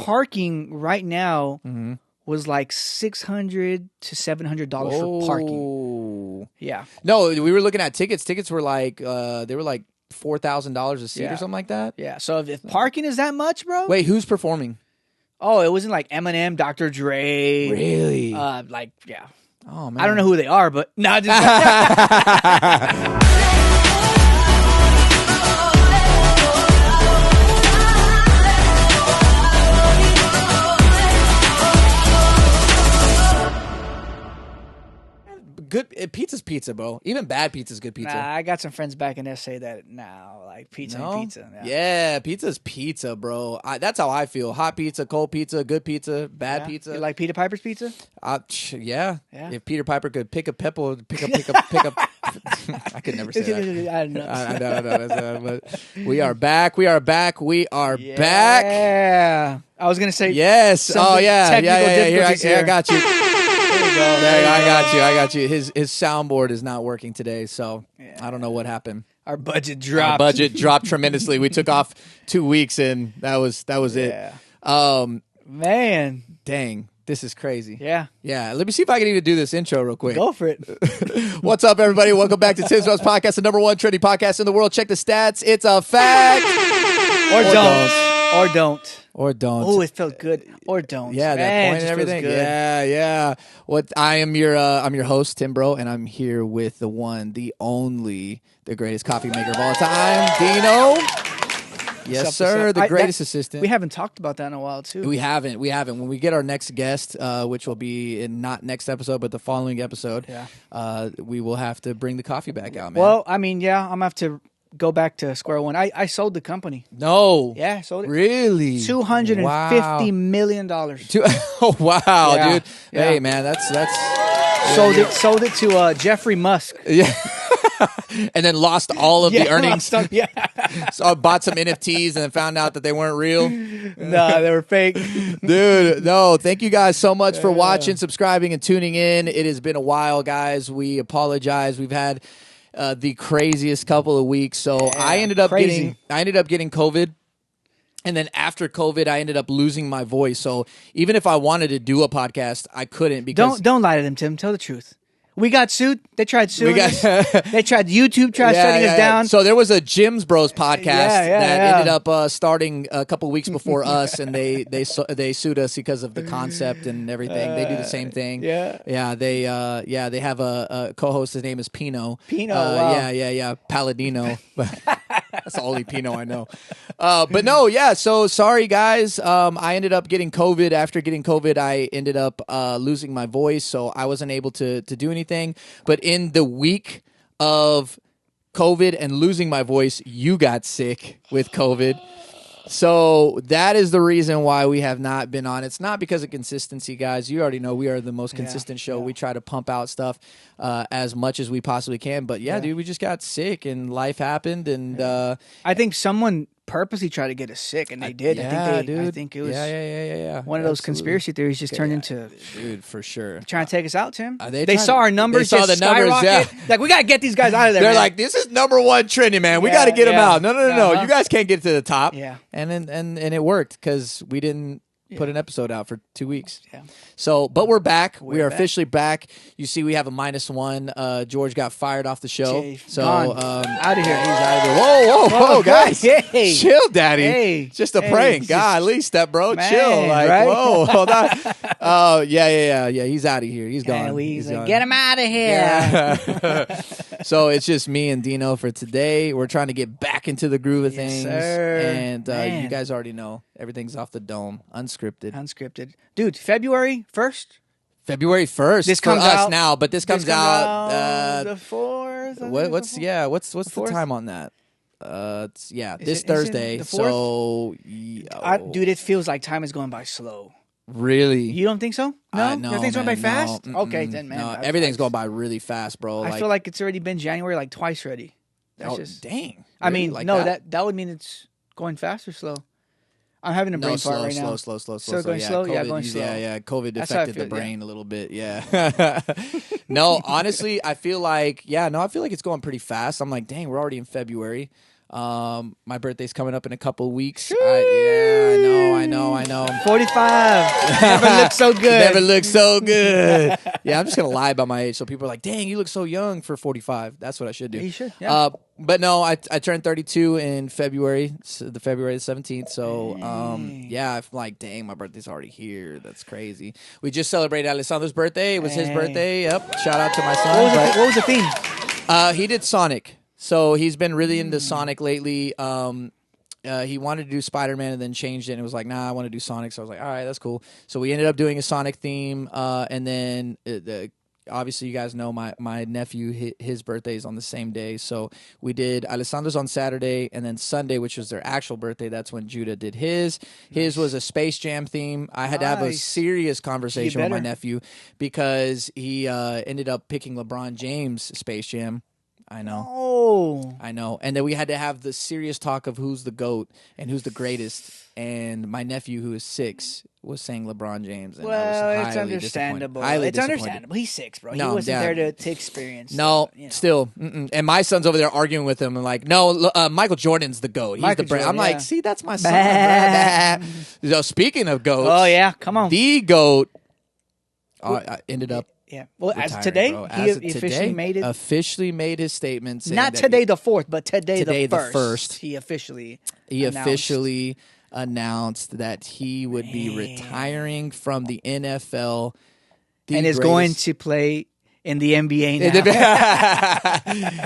parking right now was like $600 to $700 for parking. Yeah. No, we were looking at tickets. Tickets were like they were like $4,000 a seat or something like that. Yeah. So if parking is that much, bro. Wait, who's performing? Oh, it wasn't like Eminem, Dr. Dre. Really? Yeah. Oh man. I don't know who they are, but no, just good pizza's pizza, bro. Even bad pizza's good pizza. Nah, I got some friends back in there say that now, like pizza and pizza. Yeah, pizza's pizza, bro. That's how I feel. Hot pizza, cold pizza, good pizza, bad pizza. You like Peter Piper's pizza? Yeah. If Peter Piper could pick up. I could never say that. I don't know. I know. But we are back. We are back. back. Yeah. I was gonna say yes. Oh yeah. Here, I got you. There you go. I got you. His soundboard is not working today, so I don't know what happened. Our budget dropped. Our budget dropped tremendously. We took off 2 weeks, and that was it. Man, dang, this is crazy. Yeah. Let me see if I can even do this intro real quick. Go for it. What's up, everybody? Welcome back to TIMS Podcast, the number one trendy podcast in the world. Check the stats. It's a fact. Or don't. Oh, it felt good. Or don't. Yeah, that point and everything. Yeah. I'm your host, Tim Bro, and I'm here with the one, the only, the greatest coffee maker of all time, Dino. Yes, sir. The greatest assistant. We haven't talked about that in a while, too. We haven't. When we get our next guest, which will be in not next episode, but the following episode, we will have to bring the coffee back out, man. Well, I mean, I'm going to have to go back to square one. I sold the company. No. Yeah, I sold it. Really? $250 million. Oh, wow, dude. Yeah. Hey, man, that's sold it to Jeffrey Musk. Yeah. And then lost all of the earnings. So bought some NFTs and then found out that they weren't real. No, they were fake. Dude, no. Thank you guys so much for watching, subscribing, and tuning in. It has been a while, guys. We apologize. We've had the craziest couple of weeks. So I ended up getting COVID. And then after COVID, I ended up losing my voice. So even if I wanted to do a podcast, I couldn't because don't lie to them, Tim. Tell the truth. We got sued. They tried suing us. They tried shutting us down. So there was a Jim's Bros podcast that ended up starting a couple weeks before us, and they sued us because of the concept and everything. They do the same thing. They have a co-host. His name is Pino. Wow. Palladino. That's the only Pino I know. But no, so sorry, guys. I ended up getting COVID. After getting COVID, I ended up losing my voice, so I wasn't able to do anything. But in the week of COVID and losing my voice, you got sick with COVID. So that is the reason why we have not been on. It's not because of consistency, guys. You already know we are the most consistent show. We try to pump out stuff as much as we possibly can. But dude, we just got sick and life happened. And I think someone purposely tried to get us sick, and they did. I think it was one of those conspiracy theories just turned into for sure trying to take us out, Tim. They saw our numbers. They saw the numbers. Yeah. Like, we gotta get these guys out of there. They're man. like, this is number one trending, man. We got to get them out. No. You guys can't get to the top. Yeah. And it worked because we didn't put an episode out for 2 weeks. Yeah. So, but we're back. We are officially back. You see, we have a -1. George got fired off the show. Out of here. He's out of here. Whoa, guys. Hey. Chill, daddy. Hey. Just a prank. Golly, step bro. Man, chill. Like, right? whoa, hold on. Oh, yeah. He's out of here. He's gone. He's like, gone. get him out of here. Yeah. So it's just me and Dino for today. We're trying to get back into the groove of things. Sir. And you guys already know everything's off the dome. Unscripted. Dude, February 1st? February 1st. This for comes us out now, but this comes out the 4th. What's the time on that? This Thursday. The 4th? So dude, it feels like time is going by slow. Really? You don't think so? No? No, everything's going by fast? No. Okay, then, man. No, everything's going by really fast, bro. I feel like it's already been January like twice already. That's just dang. I mean, like no, that would mean it's going fast or slow. I'm having a brain fart right now. Slow. So going slow? COVID, going slow. Yeah. COVID affected the brain a little bit. Yeah. No, honestly, I feel like it's going pretty fast. I'm like, dang, we're already in February. My birthday's coming up in a couple of weeks. I know. 45. Never looked so good. Never looked so good. Yeah, I'm just going to lie about my age. So people are like, dang, you look so young for 45. That's what I should do. You should, yeah. But no, I turned 32 in February, the February 17th. So, yeah, I'm like, dang, my birthday's already here. That's crazy. We just celebrated Alessandro's birthday. It was his birthday. Yep. Shout out to my son. What was the theme? He did Sonic. So he's been really into Sonic lately. He wanted to do Spider-Man and then changed it and was like, nah, I want to do Sonic. So I was like, all right, that's cool. So we ended up doing a Sonic theme. And then obviously you guys know my nephew, his birthday is on the same day. So we did Alessandro's on Saturday, and then Sunday, which was their actual birthday, that's when Judah did his. His was a Space Jam theme. I had to have a serious conversation with my nephew because he ended up picking LeBron James' Space Jam. I know. Oh. I know. And then we had to have the serious talk of who's the GOAT and who's the greatest. And my nephew, who is 6, was saying LeBron James. And I was it's understandable. Highly understandable. He's 6, bro. No, he wasn't there to experience. No, still. And my son's over there arguing with him and like, no, Michael Jordan's the GOAT. He's the brand. I'm like, see, that's my son. So speaking of GOATs. Oh, yeah. Come on. The GOAT ended up. Yeah. Well, retiring, as today, he officially made it. Officially made his statement. Not today the 4th, but today the 1st. He officially announced that he would be retiring from the NFL. And is going to play in the NBA now.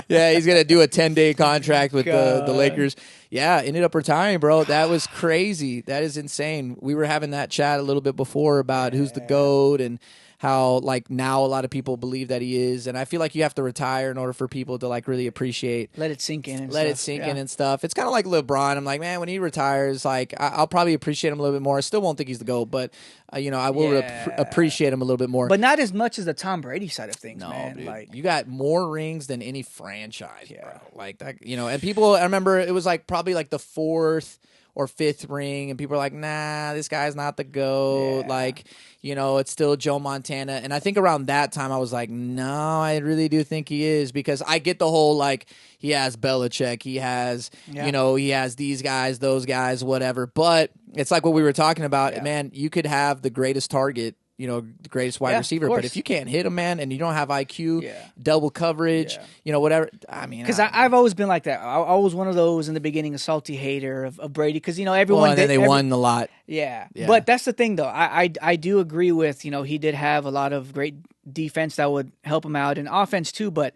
Yeah, he's going to do a 10-day contract with the Lakers. Yeah, ended up retiring, bro. That was crazy. That is insane. We were having that chat a little bit before about who's the GOAT and how like now a lot of people believe that he is, and I feel like you have to retire in order for people to like really appreciate. Let it sink in. And stuff. It's kind of like LeBron. I'm like, man, when he retires, like I'll probably appreciate him a little bit more. I still won't think he's the GOAT, but I will appreciate him a little bit more. But not as much as the Tom Brady side of things. No, man. Dude. Like you got more rings than any franchise, bro. Like that, and people. I remember it was like probably like the 4th or 5th ring, and people are like, nah, this guy's not the GOAT. Yeah. Like, it's still Joe Montana. And I think around that time I was like, no, I really do think he is, because I get the whole, like, he has Belichick, he has, he has these guys, those guys, whatever. But it's like what we were talking about, man, you could have the greatest target, the greatest wide receiver. But if you can't hit him, man, and you don't have IQ, double coverage, whatever. I mean, because I've always been like that. I was one of those in the beginning, a salty hater of Brady, because everyone. Well, and then they won a lot. Yeah, but that's the thing, though. I do agree with he did have a lot of great defense that would help him out, and offense too. But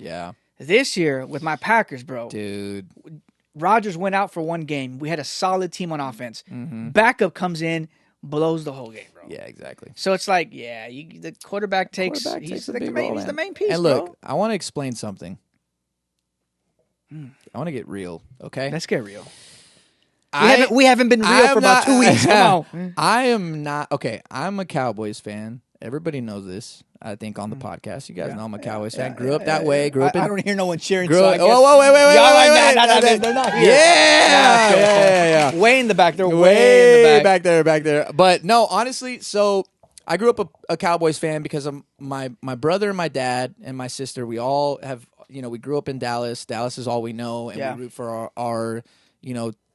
this year with my Packers, bro, dude. Rodgers went out for one game. We had a solid team on offense. Mm-hmm. Backup comes in, blows the whole game, bro. Yeah, exactly. So it's like, the quarterback takes he's the main piece, and look, bro. I want to explain something. I want to get real, okay? Let's get real. We haven't been real for about 2 weeks. Come on. I am not, okay, I'm a Cowboys fan. Everybody knows this, I think, on the podcast. You guys know I'm a Cowboys fan. Grew up that way. Grew up in... I don't hear no one cheering. Wait. They're not here. Yeah. Way in the back. They're way in the back there. But no, honestly, so I grew up a Cowboys fan because of my brother, my dad, and my sister. We all have, we grew up in Dallas. Dallas is all we know, and we root for our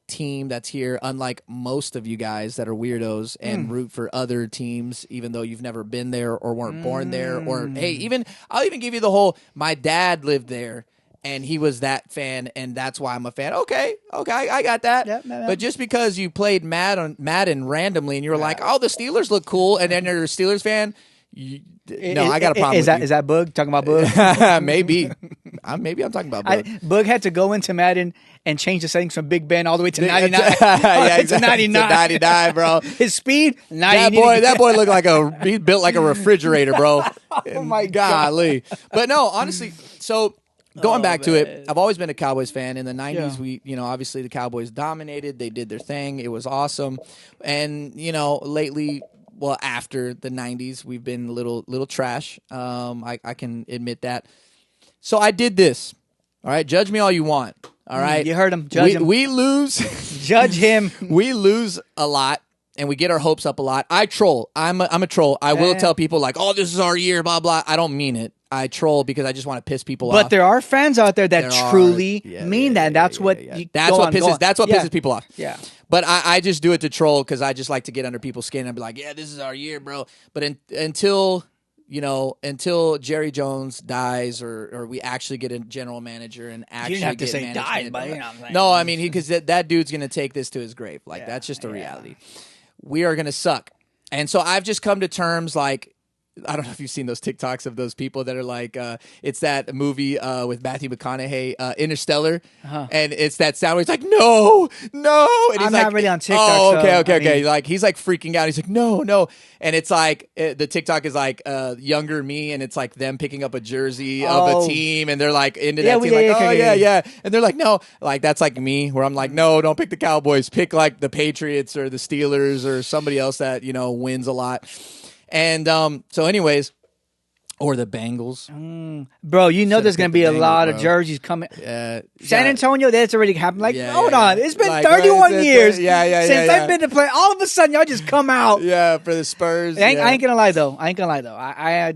team that's here, unlike most of you guys that are weirdos and root for other teams even though you've never been there or weren't born there, or hey, I'll even give you the whole, my dad lived there and he was that fan and that's why I'm a fan. Okay, I got that. Yep. But just because you played Madden randomly and you were like, oh, the Steelers look cool, and then you're a Steelers fan, I got a problem. Is that Boog talking about Boog? Maybe. Maybe I'm talking about Boog. Boog had to go into Madden and change the settings from Big Ben all the way to 99. To 99, bro. His speed, 90. That boy looked like he built like a refrigerator, bro. Oh my golly. But no, honestly, so going back to it, I've always been a Cowboys fan. In the 90s, we, obviously the Cowboys dominated. They did their thing. It was awesome. And, lately, well, after the 90s, we've been a little trash. I can admit that. So I did this. All right, judge me all you want. All right, you heard him. Judge him. We lose. Judge him. We lose a lot, and we get our hopes up a lot. I troll. I'm a troll. I will tell people like, "Oh, this is our year," blah blah. I don't mean it. I troll because I just want to piss people off. But there are fans out there that truly mean that. That's what pisses people off. Yeah. But I just do it to troll because I just like to get under people's skin and be like, yeah, this is our year, bro. But until Jerry Jones dies or we actually get a general manager and actually you didn't have to get say died, but no, I mean because that dude's gonna take this to his grave. Like that's just a reality. We are gonna suck, and so I've just come to terms like. I don't know if you've seen those TikToks of those people that are like, it's that movie with Matthew McConaughey, Interstellar, and it's that sound where he's like, no, and he's I'm like, not really on TikTok. Oh, okay, so, okay. Like he's like freaking out. He's like, no, and it's like the TikTok is like younger me, and it's like them picking up a jersey of a team, and they're like into that team, yeah, and they're like, no, like that's like me, where I'm like, no, don't pick the Cowboys, pick like the Patriots or the Steelers or somebody else that wins a lot. And so anyways, or the Bengals. Bro, there's going to be a lot of jerseys coming. San Antonio, that's already happened. Like, hold on. It's been 31 years since I've been to play. All of a sudden, y'all just come out. Yeah, for the Spurs. I ain't going to lie, though. I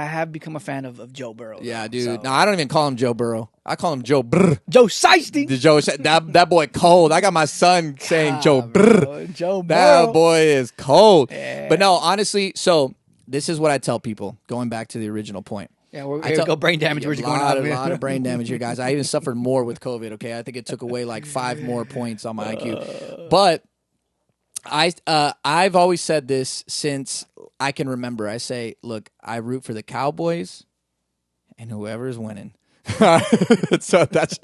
have become a fan of Joe Burrow. Yeah, dude. So. No, I don't even call him Joe Burrow. I call him Joe Brr. Joe Shiesty. That boy cold. I got my son saying Joe Brr. Joe Burrow. That boy is cold. Yeah. But no, honestly, so this is what I tell people, going back to the original point. Yeah, we're going to go brain damage. We're going a lot of brain damage here, guys. I even suffered more with COVID, okay? I think it took away like 5 more points on my IQ. But I've always said this since I can remember. I say, look, I root for the Cowboys and whoever is winning. So that's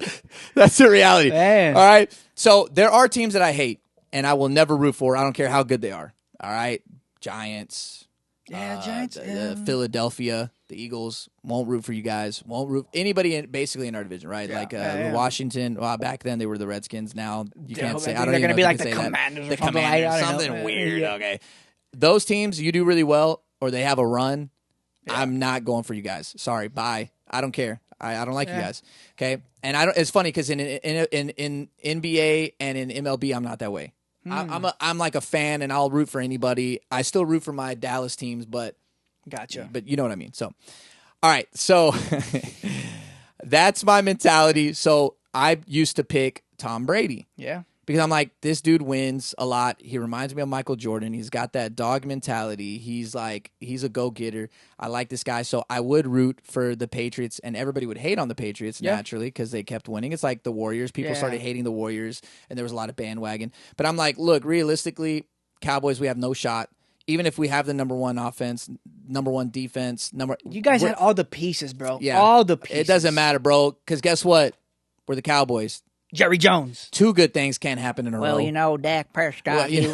the reality. Man. All right. So there are teams that I hate and I will never root for. I don't care how good they are. All right. Giants. Giants. Philadelphia. The Eagles won't root for you guys. Won't root anybody basically in our division, right? Yeah. Washington. Well, back then they were the Redskins. Now you can't say. I don't even know. They're going to be like the Commanders. The Commanders. Something weird. Okay. Those teams, you do really well, or they have a run. Yeah. I'm not going for you guys. Sorry. Bye. I don't care. I don't like you guys. Okay. And I don't. It's funny because in NBA and in MLB, I'm not that way. I'm like a fan, and I'll root for anybody. I still root for my Dallas teams, but gotcha. But you know what I mean. So, all right. So that's my mentality. So I used to pick Tom Brady. Yeah. Because I'm like, this dude wins a lot. He reminds me of Michael Jordan. He's got that dog mentality. He's a go-getter. I like this guy. So I would root for the Patriots, and everybody would hate on the Patriots naturally because they kept winning. It's like the Warriors. People started hating the Warriors, and there was a lot of bandwagon. But I'm like, look, realistically, Cowboys, we have no shot. Even if we have the number one offense, number one defense, you guys had all the pieces, bro. Yeah, all the pieces. It doesn't matter, bro, because guess what? We're the Cowboys. Jerry Jones. 2 good things can't happen in a row. Well, Dak Prescott, he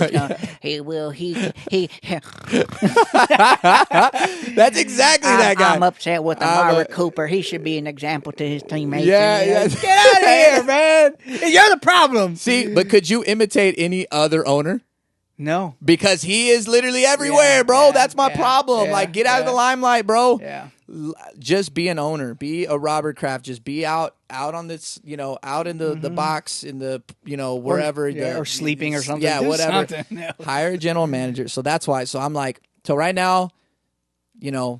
will. That's exactly that guy. I'm upset with Amari Cooper. He should be an example to his teammates. Yeah. Get out of here, man. You're the problem. See, but could you imitate any other owner? No. Because he is literally everywhere, bro. That's my problem. Like, get out of the limelight, bro. Yeah. Just be an owner. Be a Robert Kraft. Just be out on this, out in the box, in the, wherever. Or sleeping or something. Yeah, whatever. Hire a general manager. So that's why. So I'm like, so right now, the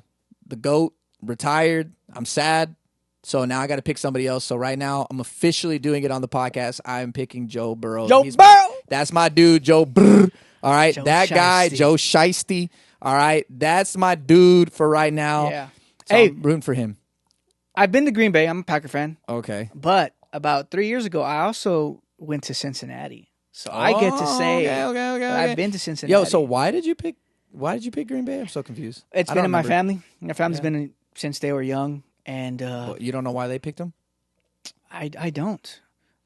GOAT retired. I'm sad. So now I got to pick somebody else. So right now, I'm officially doing it on the podcast. I'm picking Joe Burrow. That's my dude, Joe Burrow. All right, guy, Joe Shiesty. All right, that's my dude for right now. Yeah. So I'm rooting for him. I've been to Green Bay. I'm a Packer fan. Okay. But about 3 years ago, I also went to Cincinnati. So I get to say I've been to Cincinnati. Yo, so why did you pick Green Bay? I'm so confused. It's been in my family. My family's been since they were young. And you don't know why they picked him? I don't.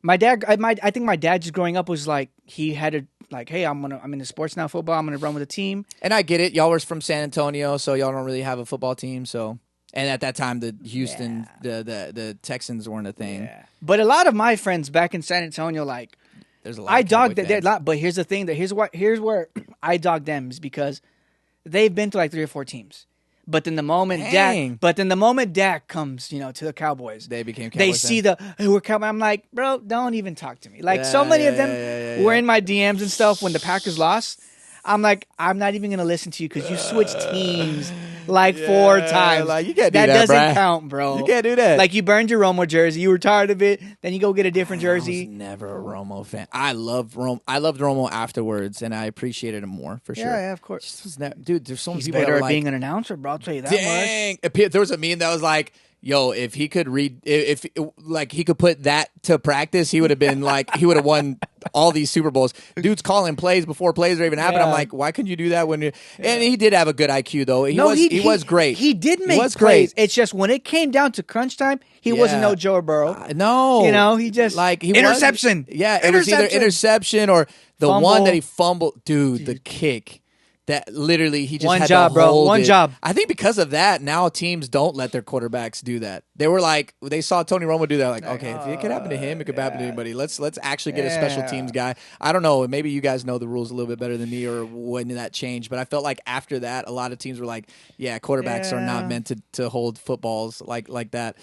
My dad, I think my dad just growing up was like, he had a, like, hey, I'm into sports now, football. I'm going to run with a team. And I get it. Y'all were from San Antonio, so y'all don't really have a football team. So, and at that time, the Houston, the Texans weren't a thing. Yeah. But a lot of my friends back in San Antonio, like, there's a lot. I dogged that. But here's the thing: here's where I dog them is because they've been to like 3 or 4 teams. But then the moment Dak comes, to the Cowboys, they became Cowboys. They see we're Cowboys. I'm like, bro, don't even talk to me. Like so many of them were in my DMs and stuff when the Packers lost. I'm like, I'm not even gonna listen to you because you switched teams. like 4 times. Like, you can't do that that, doesn't bruh. count, bro. You can't do that. Like you burned your Romo jersey, you were tired of it, then you go get a different I jersey. was never a Romo fan. I loved Romo afterwards, and I appreciated him more for sure. Yeah, of course. Just was dude, there's so many He's people better that at were being like, an announcer, bro. I'll tell you that dang. There was a meme that was like, yo, if he could read, if like he could put that to practice, he would have been like, he would have won all these Super Bowls. Dude's calling plays before plays are even happening. Yeah. I'm like, why couldn't you do that when you? And he did have a good IQ though. He was great. He did make was plays. great. It's just when it came down to crunch time, he wasn't no Joe Burrow. No, You know, he just like interception. It was either interception or the Fumble. one that he fumbled. Dude, the kick. That literally he just One had job, to bro. hold One it. job. I think because of that, now teams don't let their quarterbacks do that. They were like, they saw Tony Romo do that, like, okay, if it could happen to him, it could happen to anybody. Let's actually get a special teams guy. I don't know. Maybe you guys know the rules a little bit better than me, or when that changed. But I felt like after that, a lot of teams were like, yeah, quarterbacks are not meant to hold footballs like that.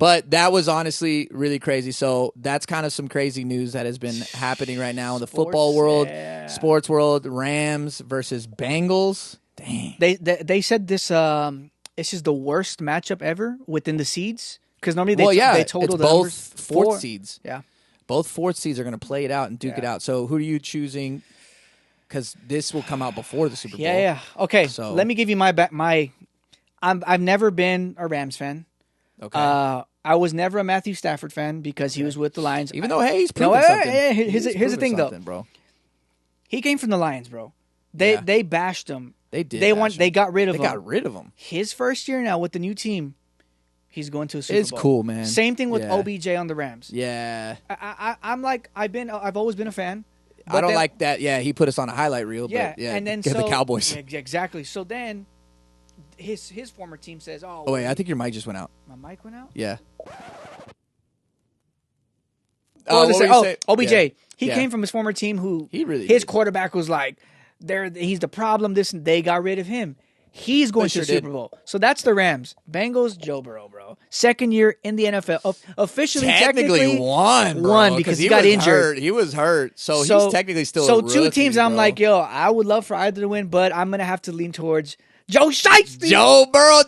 But that was honestly really crazy. So that's kind of some crazy news that has been happening right now in the football world, sports world. Rams versus Bengals. Dang. They said this this is the worst matchup ever within the seeds because normally they total it's the both numbers. fourth seeds. Yeah, both fourth seeds are going to play it out and duke it out. So who are you choosing? Because this will come out before the Super Bowl. Yeah. Okay, So let me give you my. I've never been a Rams fan. Okay. I was never a Matthew Stafford fan because he was with the Lions. Even though, hey, he's proven something. Here's the thing, though. Bro. He came from the Lions, bro. They bashed him. They did. They got rid of him. They got rid of him. His first year now with the new team, he's going to a Super Bowl. It's cool, man. Same thing with OBJ on the Rams. Yeah. I'm like I've always been a fan. I don't like that. Yeah, he put us on a highlight reel. Yeah, but yeah, and then get the Cowboys. Exactly. So then his former team says, "Oh, wait, I think your mic just went out. My mic went out." Yeah. OBJ. Yeah. He came from his former team. His did. quarterback was like, he's the problem. They got rid of him. He's going to the Super Bowl. So that's the Rams. Bengals, Joe Burrow, bro. Second year in the NFL. Officially, technically won, bro, won because he got injured. He was hurt. So he's technically still a rookie, two teams, I'm bro. like, yo, I would love for either to win, but I'm going to have to lean towards Joe Shiesty. Joe Burrow,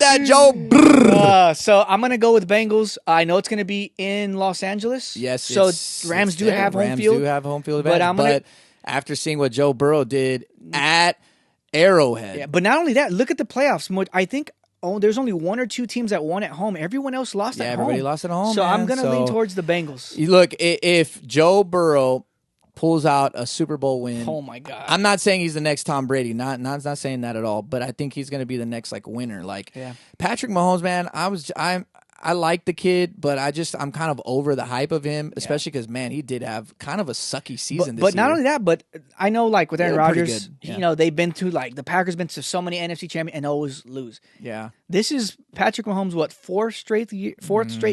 So I'm going to go with Bengals. I know it's going to be in Los Angeles. Yes. So Rams do have home field. Rams do have home field advantage. But after seeing what Joe Burrow did at Arrowhead. Yeah, but not only that, look at the playoffs. I think there's only 1 or 2 teams that won at home. Everyone else lost at home. Yeah, everybody lost at home. So man. I'm going to lean towards the Bengals. Look, if Joe Burrow pulls out a Super Bowl win, oh my God! I'm not saying he's the next Tom Brady. Not saying that at all. But I think he's going to be the next winner. Patrick Mahomes, man. I like the kid, but I'm kind of over the hype of him, especially because, man, he did have kind of a sucky season this year. But not only that, but I know, with Aaron Rodgers, yeah. They've been to, the Packers been to so many NFC champions and always lose. Yeah. This is Patrick Mahomes, fourth straight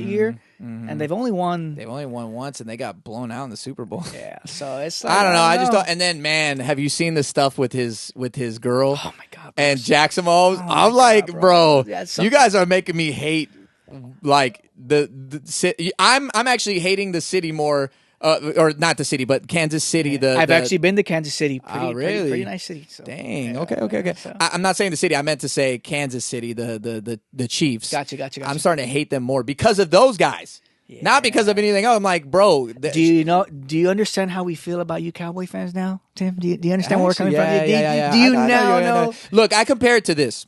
year, and they've only won. They've only won once, and they got blown out in the Super Bowl. Yeah, so it's I don't know. I just thought, and then, man, have you seen the stuff with his girl? Oh my God! Bro. And Jackson Mahomes. I'm like, bro, you guys are making me hate. The city. I'm actually hating the city more, or not the city, but Kansas City. I've actually been to Kansas City. Really? Pretty nice city. So. Dang. Yeah, okay. So. I'm not saying the city. I meant to say Kansas City. The Chiefs. Gotcha. I'm starting to hate them more because of those guys, not because of anything else. I'm like, bro. Do you understand how we feel about you Cowboy fans now, Tim? Do you understand where we're coming from? Yeah. Do you know? Look, I compare it to this.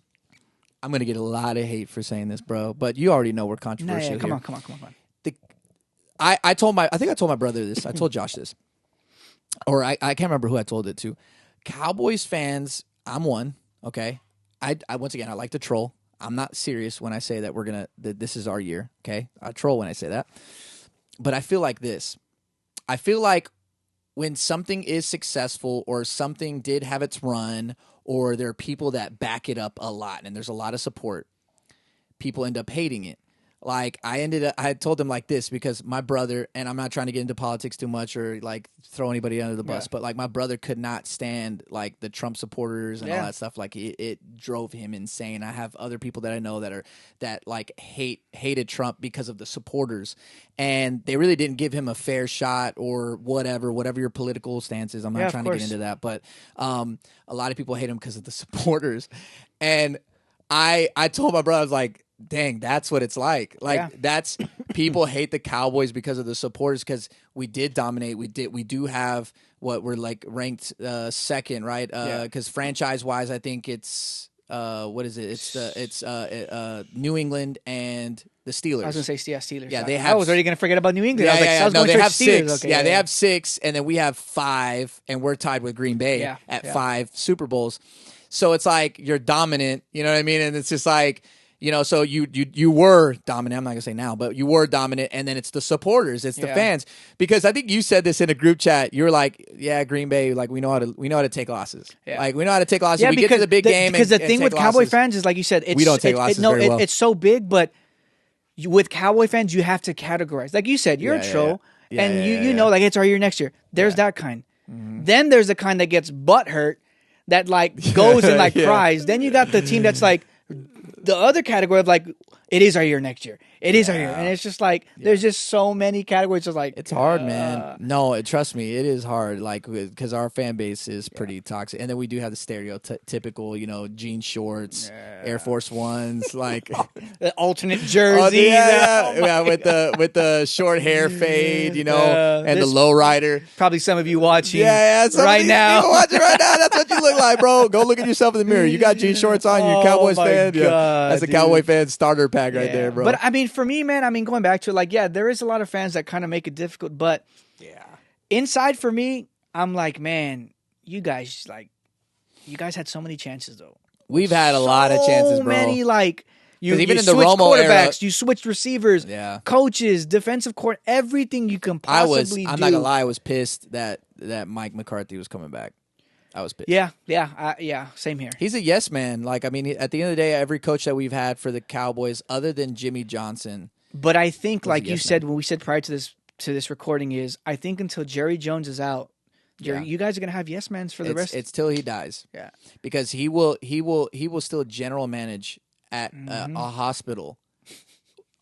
I'm going to get a lot of hate for saying this, bro, but you already know we're controversial. Come on. I think I told my brother this. I told Josh this. Or I can't remember who I told it to. Cowboys fans, I'm one, okay? I once again, I like to troll. I'm not serious when I say that this is our year, okay? I troll when I say that. But I feel like this. I feel like when something is successful or something did have its run or there are people that back it up a lot and there's a lot of support, people end up hating it. I told him like this because my brother, and I'm not trying to get into politics too much or throw anybody under the bus, but my brother could not stand the Trump supporters and all that stuff. It drove him insane. I have other people that I know that hated Trump because of the supporters, and they really didn't give him a fair shot or whatever your political stance is. I'm not trying to get into that, but a lot of people hate him because of the supporters, and I told my brother, I was like, dang, that's what it's like. Like that's people hate the Cowboys because of the supporters, because we did dominate. We do have what we're like ranked second, right? Because franchise wise, I think it's what is it? It's New England and the Steelers. I was gonna say Steelers. Yeah, they have. I was already gonna forget about New England. Yeah, I was like, I was no, going they have Steelers. 6. Okay, yeah, they have 6, and then we have 5, and we're tied with Green Bay at 5 Super Bowls. So it's like you're dominant, you know what I mean? And it's just like, you know, so you were dominant. I'm not gonna say now, but you were dominant, and then it's the supporters, it's the fans. Because I think you said this in a group chat. You were like, "Yeah, Green Bay, like we know how to take losses. Like we know how to take losses. Yeah, we get to the big game because the thing with Cowboy losses. fans is, like you said, We don't take losses very well. It's so big, but with Cowboy fans, you have to categorize. Like you said, you're a troll, and you know, like it's our year next year. There's that kind. Mm-hmm. Then there's the kind that gets butthurt, that like goes and like cries. Then you got the team that's like the other category of like, it is our year next year. It is our year. And it's just like, there's just so many categories. Just like, it's hard, man. No, trust me, it is hard. Like, because our fan base is pretty toxic. And then we do have the stereotypical, you know, jean shorts, Air Force Ones, like the alternate jerseys. With the short hair fade, you know, and the low rider. Probably some of you watching right now. Watching right now. That's what you look like, bro. Go look at yourself in the mirror. You got jean shorts on, you're a Cowboys fan. God, that's a Cowboy fan starter pack right there, bro. But I mean, for me, man, going back to it, like, there is a lot of fans that kind of make it difficult, but inside for me, I'm like, man, you guys had so many chances, though. We've had a lot of chances, bro. So many, like, you even in switched the Romo quarterbacks, era, you switched receivers, coaches, defensive court, everything you can possibly do. I'm not gonna lie, I was pissed that Mike McCarthy was coming back. I was pissed. Yeah, same here. He's a yes man. Like, I mean, at the end of the day, every coach that we've had for the Cowboys, other than Jimmy Johnson. But I think, like you said, when we said prior to this recording, is I think until Jerry Jones is out, you guys are gonna have yes mans for the rest. It's till he dies. Yeah, because he will still general manage at a hospital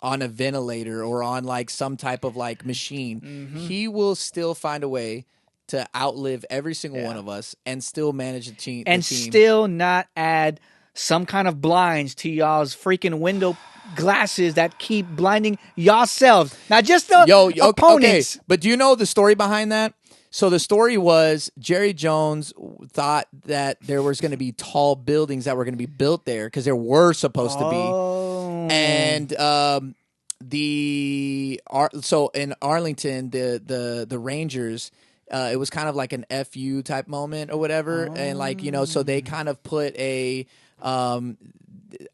on a ventilator or on like some type of like machine. Mm-hmm. He will still find a way to outlive every single one of us and still manage the team. And still not add some kind of blinds to y'all's freaking window glasses that keep blinding yourselves. Not just the opponents. Okay. But do you know the story behind that? So the story was Jerry Jones thought that there was going to be tall buildings that were going to be built there because there were supposed to be. And so in Arlington, the Rangers, it was kind of like an FU type moment or whatever. And like, you know, so they kind of put a,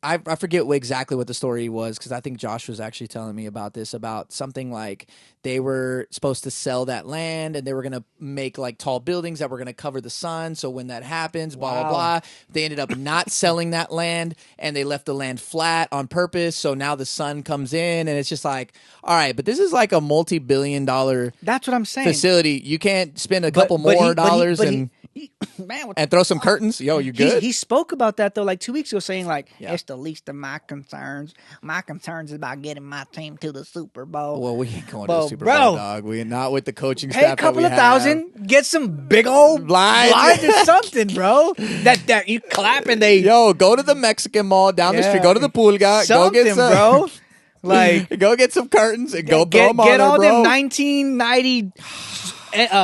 I forget exactly what the story was, because I think Josh was actually telling me about this, about something like they were supposed to sell that land and they were going to make like tall buildings that were going to cover the sun. So when that happens, blah, blah, blah, they ended up not selling that land and they left the land flat on purpose. So now the sun comes in and it's just like, all right, but this is like a multi-billion-dollar That's what I'm saying. facility. You can't spend a couple more dollars and throw some curtains. Yo, you good? He spoke about that though, like 2 weeks ago, saying like, it's the least of my concerns. My concerns is about getting my team to the Super Bowl. Well, we ain't going to the Super Bowl, dog. We not with the coaching staff. Pay a couple of $1,000, get some big old blinds or something, bro. That you clap and they go to the Mexican mall down the street. Go to the Pulga. Go get some, bro. Like, go get some curtains and go throw them on there, bro. Get all them 1990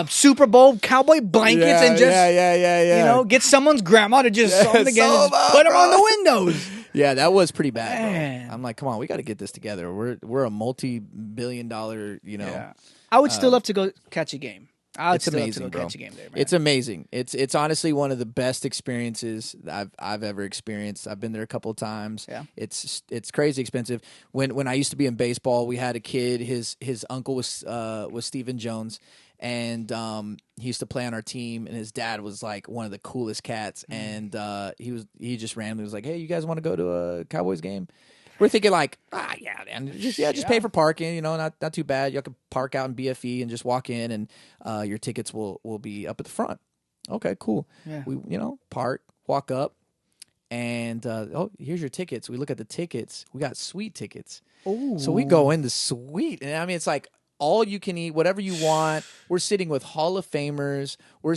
Super Bowl cowboy blankets and just you know, get someone's grandma to just sew them together, and put them on the windows. Yeah, that was pretty bad, bro. I'm like, come on, we got to get this together. We're a multi-billion-dollar, you know. Yeah. I would still love to go catch a game. It's amazing, bro. Catch a game there, man. It's amazing. It's honestly one of the best experiences I've ever experienced. I've been there a couple of times. Yeah. It's crazy expensive. When I used to be in baseball, we had a kid. His uncle was Stephen Jones. And he used to play on our team, and his dad was like one of the coolest cats. And he just randomly was like, "Hey, you guys want to go to a Cowboys game?" We're thinking like, yeah, man, just pay for parking, you know, not too bad. You can park out in BFE and just walk in, and your tickets will be up at the front. Okay, cool. Yeah. We park, walk up, and here's your tickets. We look at the tickets. We got suite tickets. Ooh. So we go in the suite, and I mean, it's like all you can eat, whatever you want. We're sitting with Hall of Famers. We're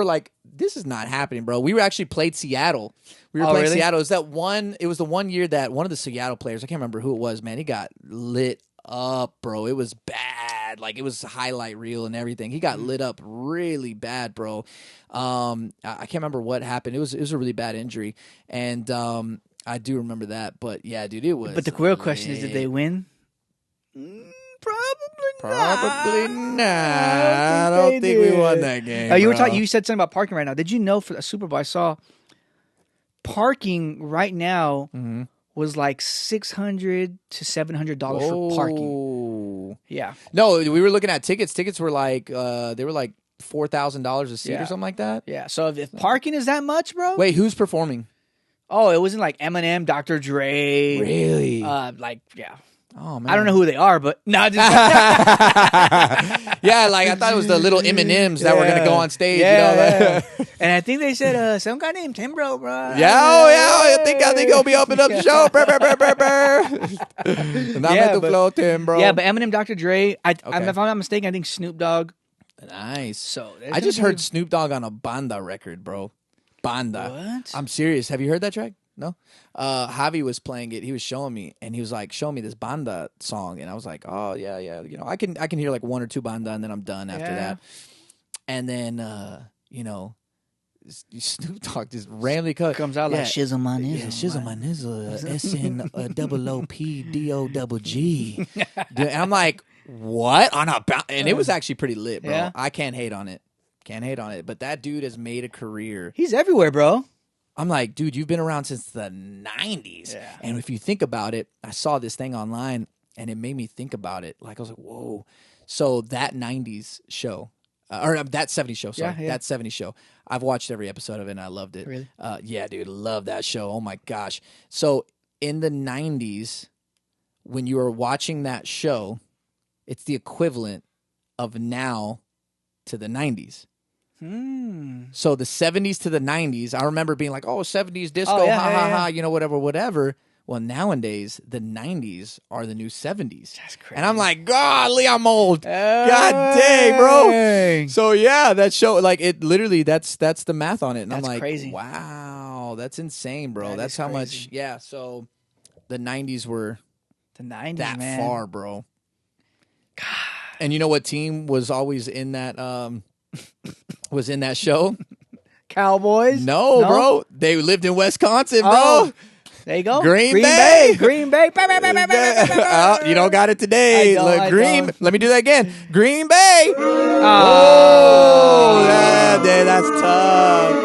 like this is not happening, bro. We were actually played Seattle. We were Oh, playing really? Seattle. It was the one year that one of the Seattle players, I can't remember who it was, man, he got lit up, bro. It was bad. Like, it was highlight reel and everything. He got lit up really bad, bro. I can't remember what happened. It was a really bad injury. And I do remember that. But yeah, dude, it was. But the real question is, did they win? Probably not. I don't think we won that game. You were bro. talking. You said something about parking right now. Did you know for the Super Bowl? I saw parking right now was like $600 to $700 for parking. Yeah. No, we were looking at tickets. Tickets were like they were like $4,000 a seat or something like that. Yeah. So if parking is that much, bro. Wait, who's performing? Oh, it wasn't like Eminem, Dr. Dre. Really? Yeah. Oh man. I don't know who they are, but no, just yeah, like I thought it was the little M&Ms that were gonna go on stage. Yeah. And I think they said some guy named Timbro, bro. Yeah, I think he'll be opening up the show. Flow, Timbro. Yeah, but Eminem, Dr. Dre. If I'm not mistaken, I think Snoop Dogg. Nice. So I just heard Snoop Dogg on a Banda record, bro. Banda. What? I'm serious. Have you heard that track? No. Javi was playing it. He was showing me, and he was like, "Show me this Banda song," and I was like, "Oh yeah. You know, I can hear like one or two Banda, and then I'm done after that." And then Snoop Dogg just randomly comes out like Shizzle my nizzle. Yeah, Shizzle my nizzle. SNOOPDOGG. And I'm like, what on a and it was actually pretty lit, bro. Yeah. I can't hate on it. But that dude has made a career. He's everywhere, bro. I'm like, dude, you've been around since the 90s. Yeah. And if you think about it, I saw this thing online and it made me think about it. Like, I was like, whoa. So that 90s show, or that 70s show, sorry. Yeah. That 70s show. I've watched every episode of it and I loved it. Really? Yeah, dude, love that show. Oh my gosh. So in the 90s, when you were watching that show, it's the equivalent of now to the 90s. So the 70s to the 90s, I remember being like, oh, 70s disco, ha, you know, whatever. Well, nowadays, the 90s are the new 70s. That's crazy. And I'm like, golly, I'm old. God dang, bro. So, yeah, that show, like, it literally, that's the math on it. And That's I'm like, crazy. wow, that's insane, bro. That's is how crazy. much, yeah. So the 90s were The 90s, that man. far, bro. God. And you know what team was always in that, show? Cowboys? No, bro. They lived in Wisconsin, bro. Oh, there you go. Green Bay. Green Bay. You don't got it today. I Look, don't. Let me do that again. Green Bay. Oh, That's tough.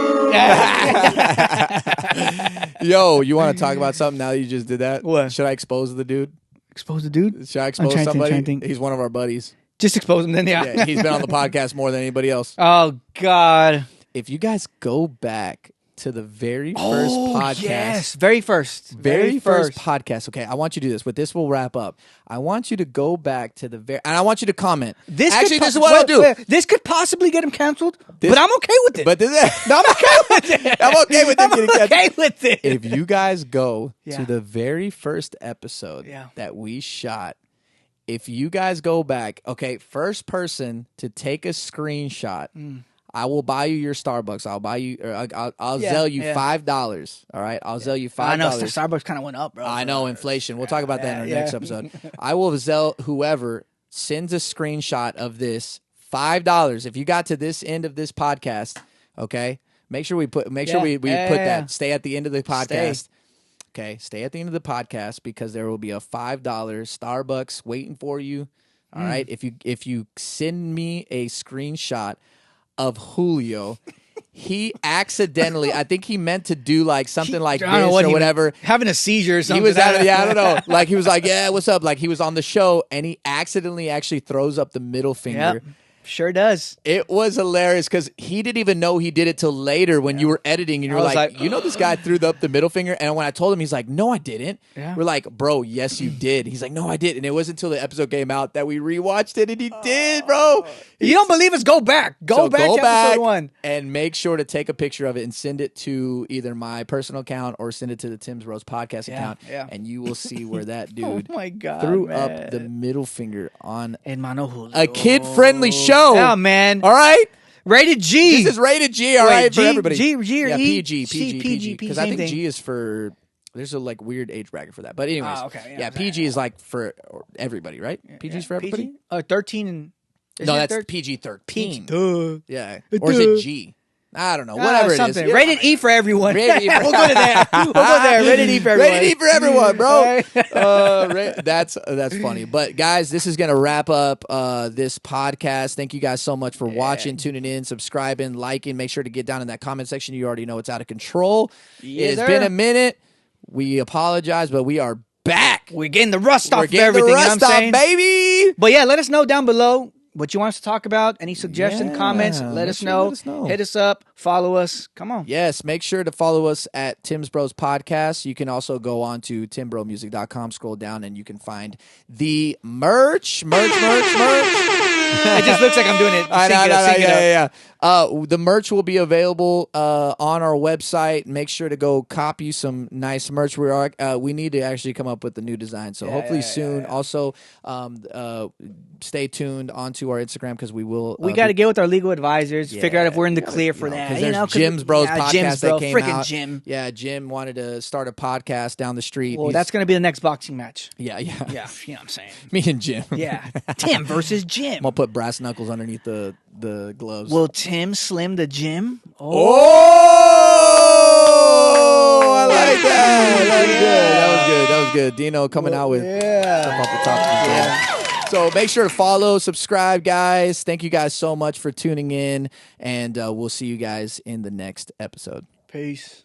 Yo, you want to talk about something now that you just did that? What? Should I expose the dude? Expose the dude? Should I expose trying to somebody? think. He's one of our buddies. Just expose him then, Yeah, he's been on the podcast more than anybody else. Oh, God. If you guys go back to the very first podcast. Yes, very first. Very first podcast. Okay, I want you to do this, but this will wrap up. I want you to go back to the very, and I want you to comment. This is what I'll do. This could possibly get him canceled, but I'm okay with it. But I'm okay with it. I'm okay with it getting canceled. Okay with it. If you guys go Yeah. to the very first episode Yeah. that we shot, if you guys go back, okay, first person to take a screenshot, I will buy you your Starbucks. I'll buy you, or I'll sell you $5. All right, I'll sell you $5. I know Starbucks kind of went up, bro. I know inflation. We'll talk about that in our next episode. I will sell whoever sends a screenshot of this $5. If you got to this end of this podcast, okay, make sure we put that. Stay at the end of the podcast. Okay, stay at the end of the podcast because there will be a $5 Starbucks waiting for you. All right, if you send me a screenshot of Julio, he accidentally, I think he meant to do like something like this or whatever. Having a seizure or something. He was I don't know. Like he was like, yeah, what's up? Like he was on the show and he accidentally actually throws up the middle finger. Yep, sure does. It was hilarious because he didn't even know he did it till later when you were editing and you were like, you know, this guy threw up the middle finger. And when I told him, he's like, no, I didn't. Yeah. We're like, bro, yes, you did. He's like, no, I did. And it wasn't until the episode came out that we rewatched it and he did, bro. You don't believe us? Go back. Go back to episode 1. And make sure to take a picture of it and send it to either my personal account or send it to the Tim's Rose podcast account. Yeah. And you will see where that dude Oh my God, threw man. up the middle finger on Hermano Julio. a kid-friendly show. Yeah, man. All right? Rated G. This is rated G, all right, G, for everybody. G or yeah, E? PG. Because I think thing. G is for... There's a like weird age bracket for that. But anyways, okay. Yeah, PG is like for everybody, right? PG's for everybody? PG? 13 and... No, that's PG-13. Duh. Yeah. Or is it G? I don't know. Whatever it is. Rated E for everyone. Rated E for We'll go to that. We'll go there. Rated E for everyone. Rated E for everyone, bro. That's funny. But guys, this is gonna wrap up this podcast. Thank you guys so much for watching, tuning in, subscribing, liking. Make sure to get down in that comment section. You already know it's out of control. It's been a minute. We apologize, but we are back. We're getting the rust off of everything. The rust you know what I'm saying? baby. But yeah, let us know down below what you want us to talk about. Any suggestions, comments, let us know. Hit us up. Follow us. Come on. Yes, make sure to follow us at Tim's Bros Podcast. You can also go on to timbromusic.com, scroll down, and you can find the merch. It just looks like I'm doing it. Yeah. The merch will be available on our website. Make sure to go copy some nice merch. We need to actually come up with a new design, so hopefully soon. Also, stay tuned onto our Instagram because we will. We got to get with our legal advisors, figure out if we're in the clear for that. Because there's Jim's Bros podcast that came freaking out. Jim. Yeah, Jim wanted to start a podcast down the street. Well, that's going to be the next boxing match. Yeah. Yeah, you know what I'm saying. Me and Jim. Yeah, Tim versus Jim. I'm gonna put brass knuckles underneath the gloves. Will Tim slim the Jim? Oh, I like that. That was good. Dino coming out with stuff off the top of his head. So make sure to follow, subscribe, guys. Thank you guys so much for tuning in, and we'll see you guys in the next episode. Peace.